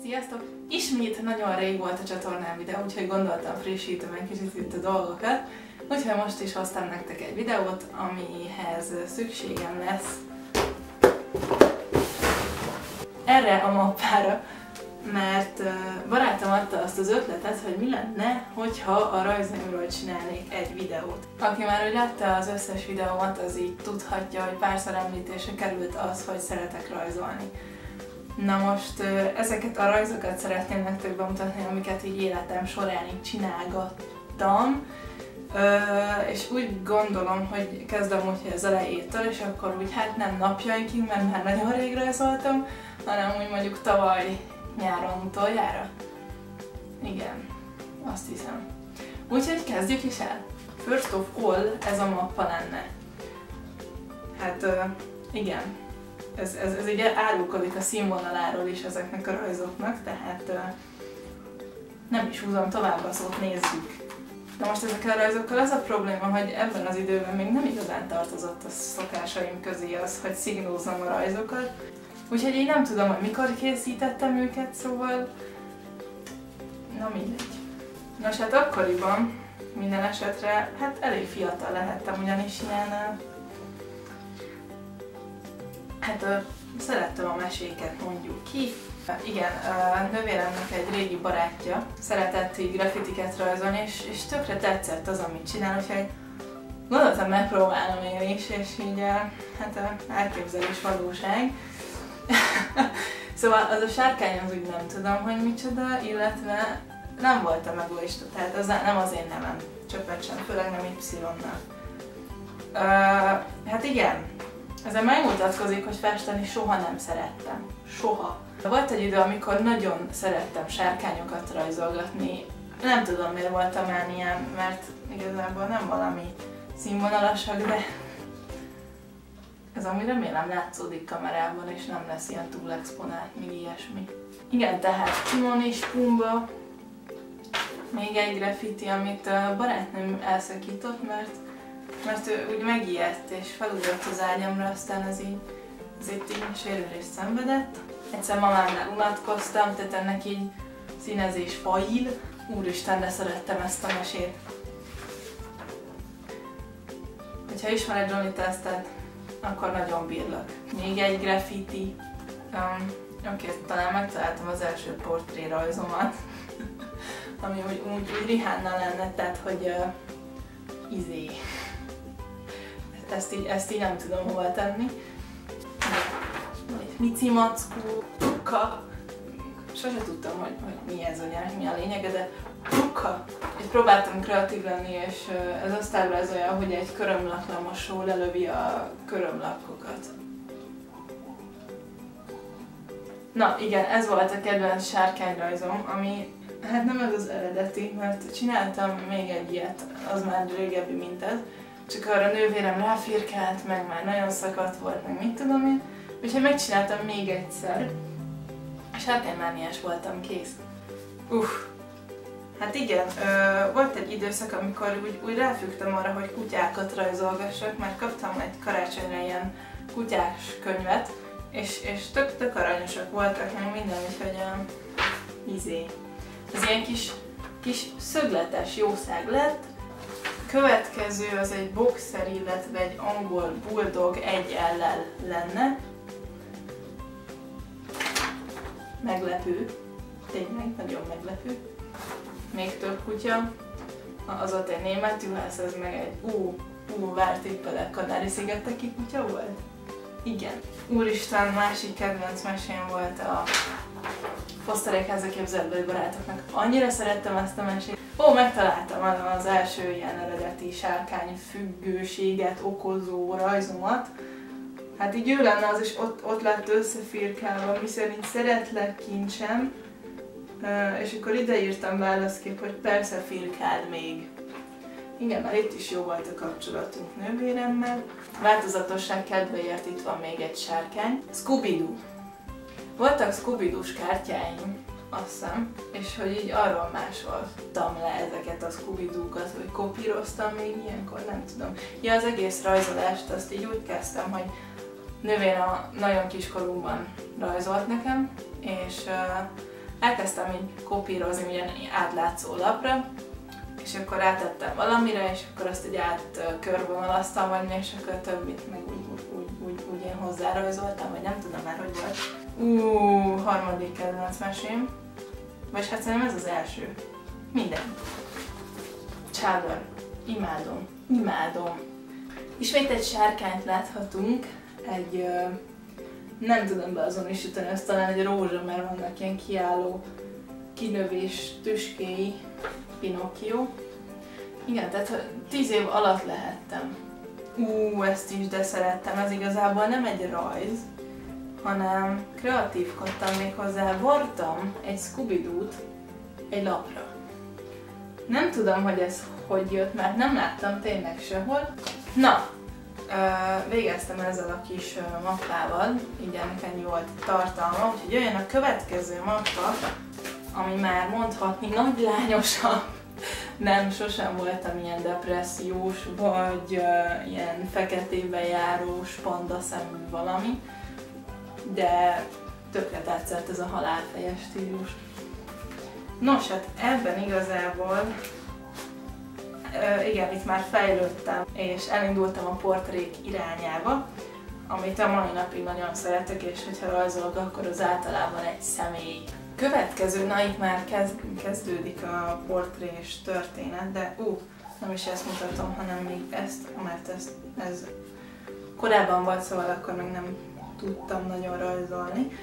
Sziasztok! Ismét nagyon rég volt a csatornán videó, úgyhogy gondoltam frissítem egy kicsit itt a dolgokat. Úgyhogy most is hoztam nektek egy videót, amihez szükségem lesz erre a mappára, mert barátom adta azt az ötletet, hogy mi lenne, hogyha a rajzainkról csinálnék egy videót. Aki már úgy látta az összes videómat, az így tudhatja, hogy párszor említésre került az, hogy szeretek rajzolni. Na most ezeket a rajzokat szeretném nektek bemutatni, amiket így életem során így csinálgattam, és úgy gondolom, hogy kezdem úgy az elejétől, és akkor úgy hát nem napjainkig, mert már nagyon rég rajzoltam, hanem úgy mondjuk tavaly nyáron utoljára. Igen, azt hiszem. Úgyhogy kezdjük is el. First of all, ez a mappa lenne. Hát igen. Ez így árulkodik a színvonaláról is ezeknek a rajzoknak, tehát nem is húzom tovább a szót, nézzük. De most ezekkel a rajzokkal az a probléma, hogy ebben az időben még nem igazán tartozott a szokásaim közé az, hogy szignózzam a rajzokat. Úgyhogy én nem tudom, hogy mikor készítettem őket, szóval... Na mindegy. Nos, hát akkoriban minden esetre, hát elég fiatal lehettem ugyanis ilyen... Hát szerettem a meséket, mondjuk ki. Igen, nővéremnek egy régi barátja szeretett így graffitiket rajzolni, és tökre tetszett az, amit csinál, úgyhogy gondoltam, megpróbálom én is, és így hát elképzelés valóság. Szóval az a sárkány az úgy nem tudom, hogy micsoda, illetve nem voltam egoista, tehát az nem az én nevem, csöppet sem, főleg nem Y-nal. Hát igen. Ezzel megmutatkozik, hogy festeni soha nem szerettem. Soha. Volt egy idő, amikor nagyon szerettem sárkányokat rajzolgatni. Nem tudom, miért voltam el ilyen, mert igazából nem valami színvonalasak, de ez amúgy remélem látszódik kamerában, és nem lesz ilyen túl exponált, még ilyesmi. Igen, tehát Timon és Pumba. Még egy graffiti, amit a barátnőm elszakított, mert ő úgy megijedt és felugrott az ágyamra, aztán ez itt így sérülést szenvedett. Egyszer mamámnál unatkoztam, tehát ennek így színezés fail. Úristen, de szerettem ezt a mesét. Ha ismered Johnny Testet, akkor nagyon bírlak. Még egy graffiti. Oké, talán megtaláltam az első portré rajzomat, ami úgy Rihanna lenne, tehát hogy ezt így nem tudom hova tenni. Mici mackó, Puka. Sose tudtam, hogy mi ez, hogy mi a lényege, de Puka. Így próbáltam kreatív lenni, és ez azt ábrázolja, hogy egy körömlaklamosó lelövi a körömlakokat. Na igen, ez volt a kedvenc sárkányrajzom, ami hát nem ez az eredeti, mert csináltam még egy ilyet, az már régebbi, mint ez. Csak arra nővérem ráfirkált, meg már nagyon szakadt volt, meg mit tudom én. Úgyhogy megcsináltam még egyszer. Sárkánymániás voltam, kész. Hát igen, volt egy időszak, amikor úgy ráfügtem arra, hogy kutyákat rajzolgassak, mert kaptam egy karácsonyra ilyen kutyás könyvet, és tök aranyosak voltak, meg minden, úgyhogy ez ilyen kis szögletes jószág lett. Következő az egy boxer, illetve egy angol bulldog egy ellel lenne. Meglepő. Tényleg, nagyon meglepő. Még több kutya. Az ott egy német juhász, ez meg egy vár tippelek, Kanári-szigeteki kutya volt? Igen. Úristen, másik kedvenc mesém volt a Foszterékháza képzelői barátoknak. Annyira szerettem ezt a mesét. Megtaláltam az első ilyen eredeti sárkány függőséget okozó rajzomat. Hát így ő lenne az, és ott lett összefirkálva, miszerint szeretlek kincsem. És akkor ide írtam válaszképp, hogy persze firkáld még. Igen, már itt is jó volt a kapcsolatunk nővéremmel. Változatosság kedvéért itt van még egy sárkány. Scooby-Doo. Voltak Scooby-Doo-s kártyáim, azt hiszem, és hogy így arról másoltam le ezeket a Scooby-Doo-kat, vagy kopíroztam még ilyenkor, nem tudom. Ja, az egész rajzolást azt így úgy kezdtem, hogy nővérem nagyon kiskorúban rajzolt nekem, és elkezdtem így kopírozni ilyen átlátszó lapra, és akkor rátettem valamire, és akkor azt így átkörvonalaztam, vagy még, és akkor a többit meg úgy én hozzárajzoltam, vagy nem tudom már, hogy volt. Harmadik kedvenc mesém. Vagy hát szerintem ez az első. Minden. Chowder. Imádom. Imádom. Ismét egy sárkányt láthatunk. Egy, nem tudom beazonosítani, azt talán egy rózsa, mert vannak ilyen kiálló kinövés tüskéi. Pinocchio. Igen, tehát 10 év alatt lehettem. Ezt is, de szerettem. Ez igazából nem egy rajz, hanem kreatívkodtam még hozzá. Vartam egy Scooby-Dót egy lapra. Nem tudom, hogy ez hogy jött, mert nem láttam tényleg sehol. Na, végeztem ezzel a kis mappával, így ennek ennyi volt tartalma, úgyhogy jöjjön a következő mappa, ami már mondhatni nagylányosabb. Nem, sosem voltam ilyen depressziós, vagy ilyen feketébe járós, panda szemű valami, de tökre tetszett ez a halálfejes stílus. Nos, hát ebben igazából, igen, itt már fejlődtem, és elindultam a portrék irányába, amit a mai napig nagyon szeretek, és hogyha rajzolok, akkor az általában egy személy. Következő, na itt már kezdődik a portrés történet, de nem is ezt mutatom, hanem még ezt, mert ez korábban volt, szóval akkor még nem tudtam nagyon rajzolni.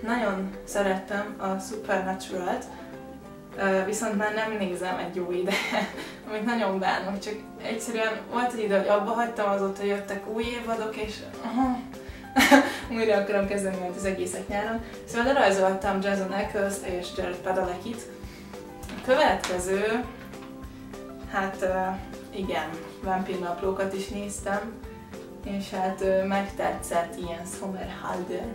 Nagyon szerettem a Supernatural-t, viszont már nem nézem egy jó ideje, amit nagyon bánok, csak egyszerűen volt egy ide, hogy abba hagytam, azóta jöttek új évadok, és újra akarom kezdeni majd az egészet nyáron. Szóval lerajzoltam Jason Ackles és Jared Padalecki-t. A következő, hát igen, vámpírnaplókat is néztem, és hát megtetszett ilyen Somerhalder,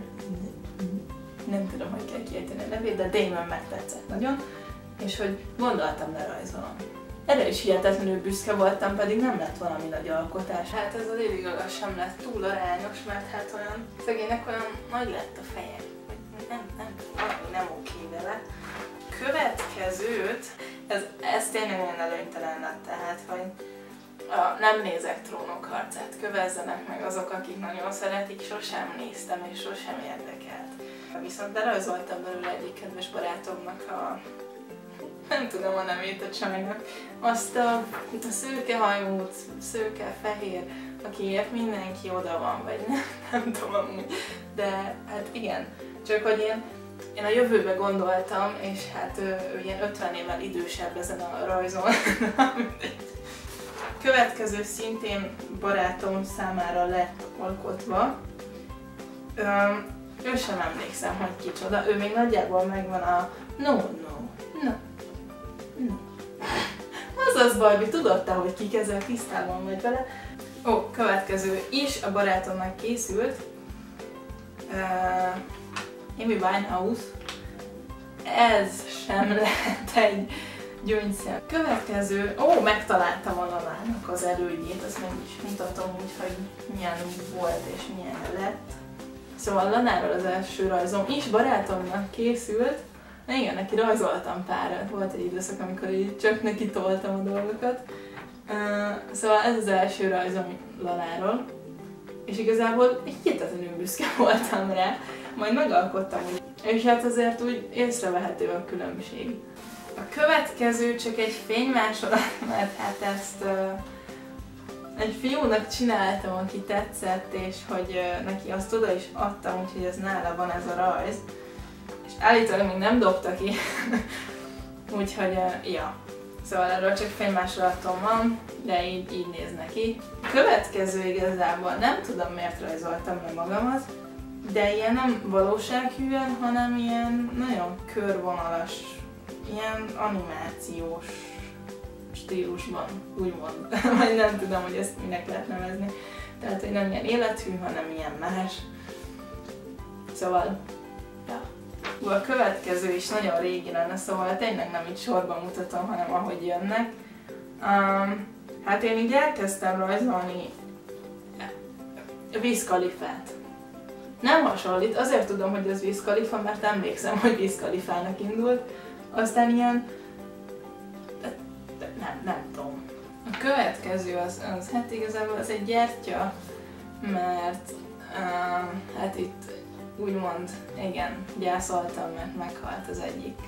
nem tudom, hogy kell kiejteni a nevét, de Damon megtetszett nagyon, és hogy gondoltam, lerajzolom. Erre is hihetetlenül büszke voltam, pedig nem lett valami nagy alkotás. Hát ez a Lady Gaga sem lett túl arányos, mert hát olyan szegénynek olyan nagy lett a feje. Nem oké vele. Következőt, ez tényleg olyan előnytelen lett, tehát hogy nem nézek Trónok harcát, kövezzenek meg azok, akik nagyon szeretik, sosem néztem és sosem érdekelt. Viszont lerajzoltam belőle egyik kedves barátomnak nem tudom a nevét a csajnak, azt a szőkehajút, szőke-fehér, akiért mindenki oda van, vagy nem tudom amúgy. De hát igen, csak hogy én a jövőbe gondoltam, és hát ő ilyen 50 évvel idősebb ezen a rajzon. Következő szintén barátom számára lett alkotva. Ő sem emlékszem, hogy kicsoda, ő még nagyjából megvan a No. Azaz Barbie, tudod te, hogy kik ezzel, tisztában vagy vele. Következő is a barátomnak készült. Amy Winehouse. Ez sem lehet egy gyöngyszem. Következő, megtaláltam a Lanának az elődjét, azt meg is mutatom úgy, hogy milyen volt és milyen lett. Szóval Lanáról az első rajzom is barátomnak készült. Igen, neki rajzoltam párat, volt egy időszak, amikor így csak neki toltam a dolgokat. Szóval ez az első rajzom Lanáról, és igazából hihetetlenül büszke voltam rá, majd megalkottam úgy, és hát azért úgy észrevehető a különbség. A következő csak egy fénymásolat, mert hát ezt egy fiúnak csináltam, aki tetszett, és hogy neki azt oda is adtam, úgyhogy ez nála van ez a rajz. És állítólag még nem dobta ki, úgyhogy ja. Szóval erről csak fénymásolatom van, de így néz neki. A következő igazából nem tudom miért rajzoltam le magamat, de ilyen nem valósághűen, hanem ilyen nagyon körvonalas, ilyen animációs stílusban, úgymond. Vagy nem tudom, hogy ezt minek lehet nevezni. Tehát, hogy nem ilyen élethű, hanem ilyen más. Szóval, ja. A következő is nagyon régi lenne, szóval tényleg nem így sorban mutatom, hanem ahogy jönnek. Hát én így elkezdtem rajzolni Wiz Khalifát. Nem hasonlít, azért tudom, hogy ez Wiz Khalifa, mert emlékszem, hogy Wiz Khalifának indult, aztán ilyen... Nem tudom. A következő az hát igazából az egy gyertya, mert hát itt úgymond, igen, gyászoltam, mert meghalt az egyik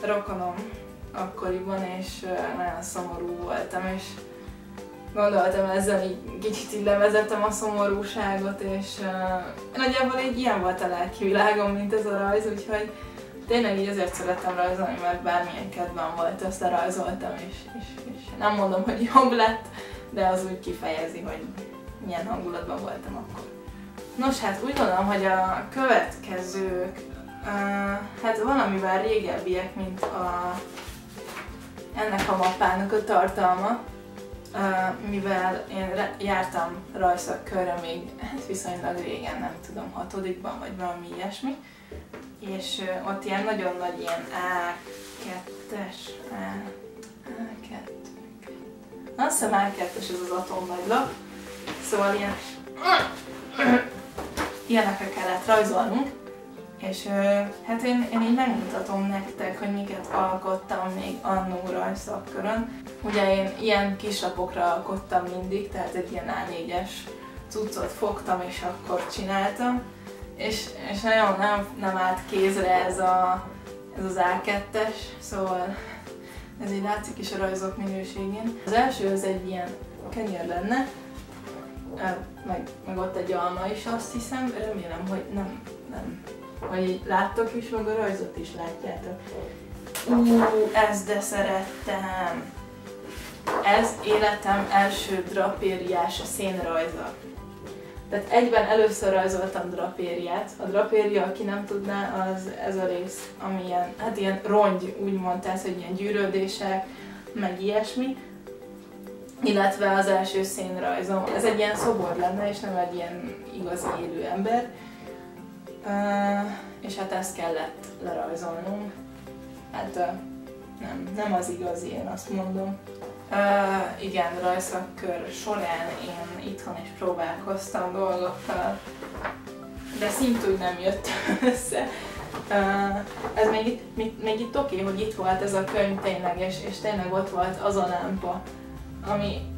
rokonom akkoriban, és nagyon szomorú voltam, és gondoltam ezzel így kicsit így levezettem a szomorúságot, és nagyjából így ilyen volt a lelki világom, mint ez a rajz, úgyhogy tényleg így azért szerettem rajzolni, mert bármilyen kedvem volt, azt lerajzoltam, és nem mondom, hogy jobb lett, de az úgy kifejezi, hogy milyen hangulatban voltam akkor. Nos, hát úgy gondolom, hogy a következők hát valamivel régebbiek, mint ennek a mappának a tartalma, mivel én jártam rajszakkörre még hát viszonylag régen, nem tudom, 6-ban vagy valami ilyesmi, és ott ilyen nagyon nagy ilyen A2-es, A2, azt hiszem A2-es ez az atomnagylap, szóval ilyenekre kellett rajzolnunk, és hát én így megmutatom nektek, hogy miket alkottam még annó rajzszakkörön. Ugye én ilyen kislapokra alkottam mindig, tehát egy ilyen A4-es cuccot fogtam és akkor csináltam, és nagyon nem állt kézre ez az A2-es, szóval ez így látszik is a rajzok minőségén. Az első az egy ilyen kenyér lenne, meg ott egy alma is, azt hiszem, remélem, hogy nem, hogy láttok is, meg a rajzot is látjátok. Ezt de szerettem! Ez életem első drapériás szénrajza. Tehát egyben először rajzoltam drapériát. A drapéria, aki nem tudná, az ez a rész, ami ilyen, hát ilyen rongy, úgymond, tehát hogy ilyen gyűrődések, meg ilyesmi. Illetve az első szénrajzom. Ez egy ilyen szobor lenne, és nem egy ilyen igazi élő ember. És hát ezt kellett lerajzolnunk. Hát nem az igazi, én azt mondom. Igen, rajszakkör során én itthon is próbálkoztam dolgokkal, de szintúgy nem jött össze. Ez még itt oké, hogy itt volt ez a könyv tényleg, és tényleg ott volt az a lámpa, ami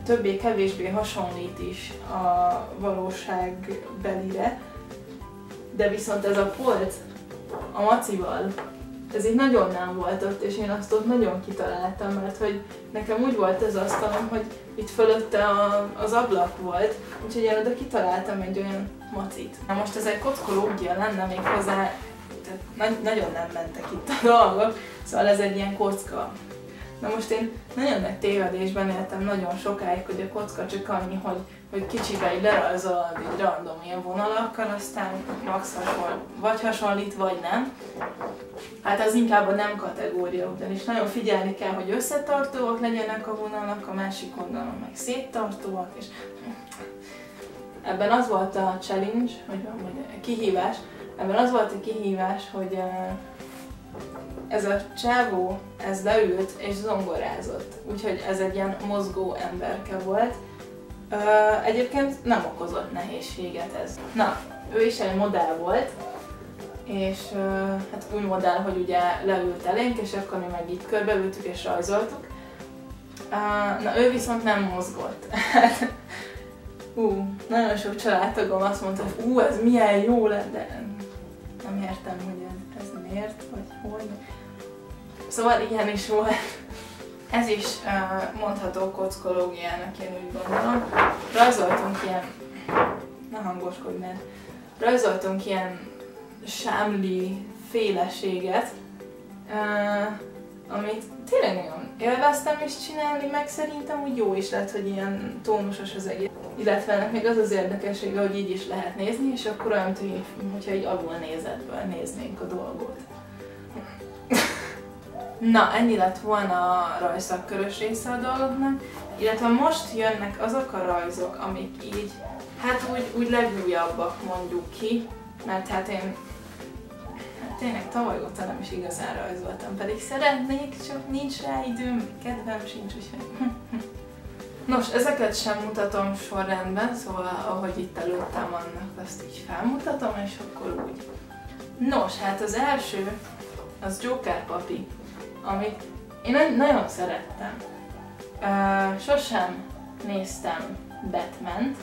többé-kevésbé hasonlít is a valóságbelire, de viszont ez a polc a macival, ez így nagyon nem volt ott, és én azt ott nagyon kitaláltam, mert hogy nekem úgy volt az asztalom, hogy itt fölötte az ablak volt, úgyhogy én oda kitaláltam egy olyan macit. Na most ez egy kockológia lenne még hozzá, tehát nagyon nem mentek itt a dolgok, szóval ez egy ilyen kocka. Na most én nagyon nagy tévedésben éltem nagyon sokáig, hogy a kocka csak annyi, hogy kicsibe így lerajzolod így random ilyen vonalakkal, aztán max vagy hasonlít, vagy nem. Hát az inkább a nem kategória, ugyanis nagyon figyelni kell, hogy összetartóak legyenek a vonalak, a másik oldalon meg széttartóak, és ebben az volt a challenge, vagy a kihívás, ebben az volt a kihívás, hogy ez a csávó, ez leült és zongorázott, úgyhogy ez egy ilyen mozgó emberke volt. Egyébként nem okozott nehézséget ez. Na, ő is egy modell volt, és hát úgy modell, hogy ugye leült elénk, és akkor mi meg így körbeültük és rajzoltuk. Na, ő viszont nem mozgott. Nagyon sok családtagom azt mondta, hogy ez milyen jó lett, de nem értem, hogy ez miért, vagy hogy. Szóval ilyen is volt. Ez is mondható kockológiának, én úgy gondolom. Rajzoltunk ilyen, ne hangoskodj, mert rajzoltunk ilyen sámli féleséget, amit tényleg nagyon élveztem is csinálni, meg szerintem úgy jó is lett, hogy ilyen tónusos az egész. Illetve ennek még az az érdekessége, hogy így is lehet nézni, és akkor olyan, hogyha így alul nézetből néznénk a dolgot. Na, ennyi lett volna a rajzszakkörös része a dolgoknak, illetve most jönnek azok a rajzok, amik így, hát úgy legújabbak mondjuk ki, mert hát én tényleg tavaly óta nem is igazán rajzoltam, pedig szeretnék, csak nincs rá időm, kedvem sincs, úgyhogy... Nos, ezeket sem mutatom sorrendben, szóval ahogy itt előttem vannak, azt így felmutatom, és akkor úgy. Nos, hát az első, az Joker Papi, amit én nagyon szerettem. Sosem néztem Batmant,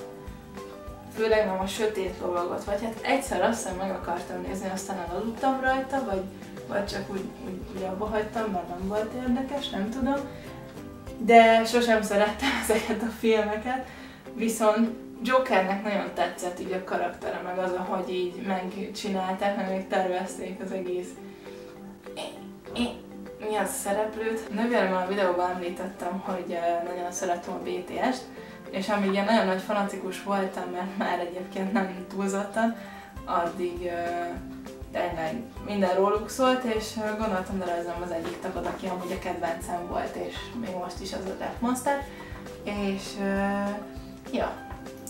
főleg nem a Sötét Lovagot, vagy hát egyszer azt hiszem meg akartam nézni, aztán elaludtam rajta, vagy csak úgy abba hagytam, mert nem volt érdekes, nem tudom. De sosem szerettem ezeket a filmeket, viszont Jokernek nagyon tetszett így a karaktere, meg az, ahogy így megcsinálták, meg még tervezték az egész. Mi az a szereplőt? Nővéremmel a videóban említettem, hogy nagyon szeretem a BTS-t, és amíg ilyen nagyon nagy fanatikus voltam, mert már egyébként nem túlzottan, addig tényleg minden róluk szólt, és gondoltam, de rajzolom az egyik tagot, aki amúgy a kedvencem volt, és még most is az a Rap Monster, és ja,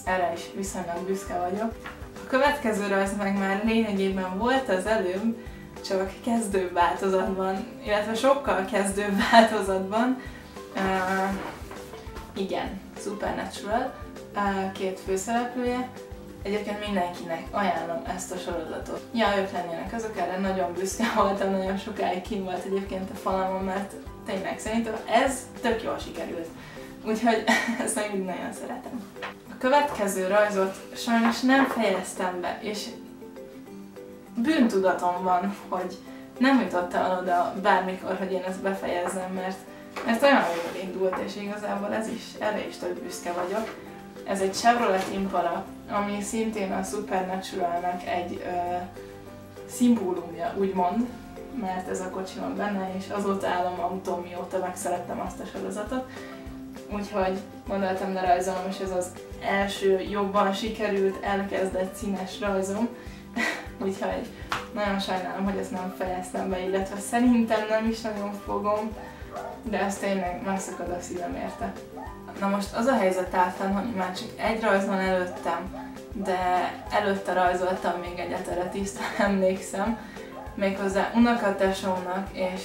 erre is viszonylag büszke vagyok. A következő rajz meg már lényegében volt az előbb, csak kezdőbb változatban, illetve sokkal kezdőbb változatban. Igen, Supernatural, két főszereplője. Egyébként mindenkinek ajánlom ezt a sorozatot. Ja, ők lennének azok, erre nagyon büszke voltam, nagyon sokáig kint volt egyébként a falamon, mert tényleg szerintem ez tök jól sikerült. Úgyhogy ezt még mindig nagyon szeretem. A következő rajzot sajnos nem fejeztem be, és bűntudatom van, hogy nem jutottam oda bármikor, hogy én ezt befejezzem, mert olyan jól indult, és igazából erre is tök büszke vagyok. Ez egy Chevrolet Impala, ami szintén a Supernaturalnak egy szimbólumja, úgymond, mert ez a kocsi van benne, és azóta állom autóm, mióta megszerettem azt a sorozatot. Úgyhogy gondoltam, de rajzolom, és ez az első jobban sikerült, elkezdett színes rajzom. Úgyhogy nagyon sajnálom, hogy ezt nem fejeztem be, illetve szerintem nem is nagyon fogom, de ez tényleg megszakad a szívem érte. Na most az a helyzet által, hogy már csak egy rajz van előttem, de előtte rajzoltam még egyet, erre tisztán emlékszem, méghozzá unokatesómnak, és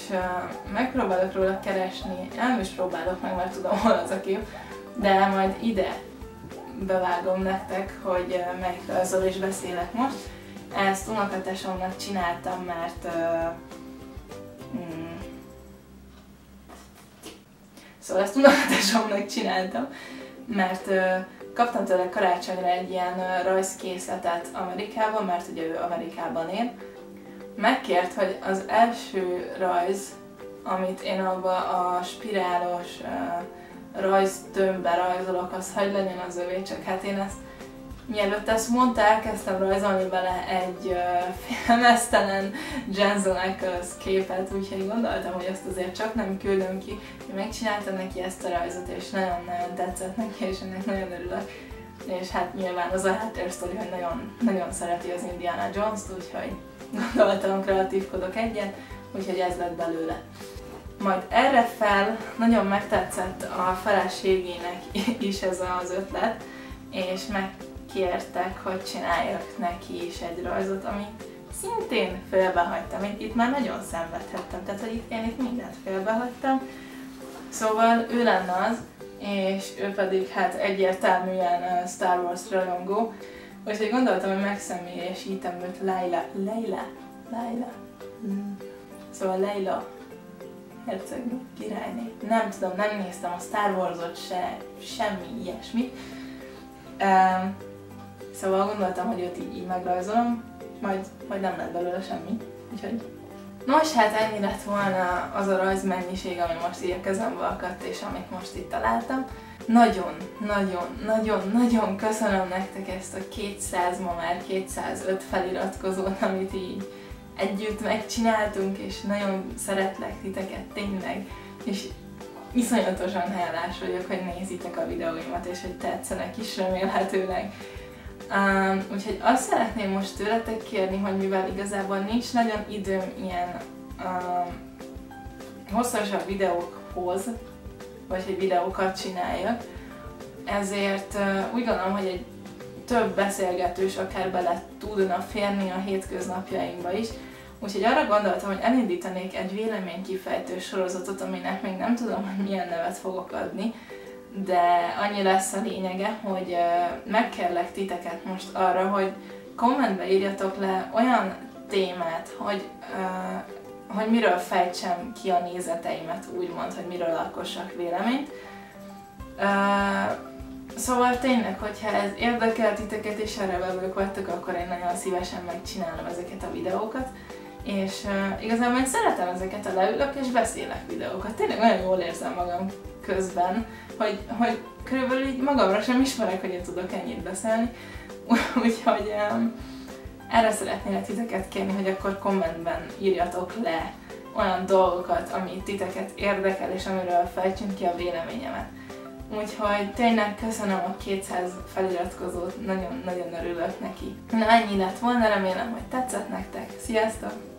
megpróbálok róla keresni, nem is próbálok meg, mert tudom, hol az a kép, de majd ide bevágom nektek, hogy melyik rajzról is beszélek most. Ezt unokatesómnak csináltam, mert szóval ezt unokatesómnak csináltam, mert kaptam tőle karácsonyra egy ilyen rajzkészletet Amerikában, mert ugye ő Amerikában él. Megkért, hogy az első rajz, amit én abba a spirálos rajztömbbe rajzolok, az hagy legyen az övé, csak hát én ezt mielőtt ezt mondta, elkezdtem rajzolni bele egy filmesztelen Jensen Ackles képet, úgyhogy gondoltam, hogy azt azért csak nem küldöm ki. Én megcsináltam neki ezt a rajzot, és nagyon-nagyon tetszett neki, és ennek nagyon örülök. És hát nyilván az a háttérsztori, hogy nagyon szereti az Indiana Jones-t, úgyhogy gondoltam, kreatívkodok egyet, úgyhogy ez lett belőle. Majd erre fel nagyon megtetszett a feleségének is ez az ötlet, és megkértek, hogy csináljak neki is egy rajzot, amit szintén félbehagytam. Itt már nagyon szenvedhettem, tehát hogy én itt mindent félbehagytam. Szóval ő lenne az, és ő pedig hát egyértelműen Star Wars rajongó. Úgyhogy gondoltam, hogy megszemélyesítem őt Leila. Szóval Leila hercegnő, királyné. Nem tudom, nem néztem a Star Wars-ot se, semmi ilyesmit. Szóval gondoltam, hogy őt így megrajzolom, majd nem lett belőle semmi. Úgyhogy... Nos, hát ennyi lett volna az a rajzmennyiség, ami most így a kezembe akadt, és amit most itt találtam. Nagyon köszönöm nektek ezt a 200, ma már 205 feliratkozót, amit így együtt megcsináltunk, és nagyon szeretlek titeket tényleg, és iszonyatosan hálás vagyok, hogy nézitek a videóimat, és hogy tetszenek is remélhetőleg. Úgyhogy azt szeretném most tőletek kérni, hogy mivel igazából nincs nagyon időm ilyen hosszasabb videókhoz, vagy hogy videókat csináljak, ezért úgy gondolom, hogy egy több beszélgetős akár bele tudna férni a hétköznapjainkba is. Úgyhogy arra gondoltam, hogy elindítanék egy véleménykifejtő sorozatot, aminek még nem tudom, hogy milyen nevet fogok adni, de annyi lesz a lényege, hogy megkérlek titeket most arra, hogy kommentbe írjatok le olyan témát, hogy miről fejtsem ki a nézeteimet, úgymond, hogy miről alkossak véleményt. Szóval tényleg, hogyha ez érdekel titeket és erre vevők vagytok, akkor én nagyon szívesen megcsinálom ezeket a videókat. És igazából én szeretem ezeket a leülök és beszélek videókat. Tényleg nagyon jól érzem magam közben, hogy körülbelül így magamra sem ismerek, hogy én tudok ennyit beszélni. Úgyhogy erre szeretnélek titeket kérni, hogy akkor kommentben írjatok le olyan dolgokat, ami titeket érdekel, és amiről fejtsünk ki a véleményemet. Úgyhogy tényleg köszönöm a 200 feliratkozót, nagyon-nagyon örülök neki. Na ennyi lett volna, remélem, hogy tetszett nektek. Sziasztok!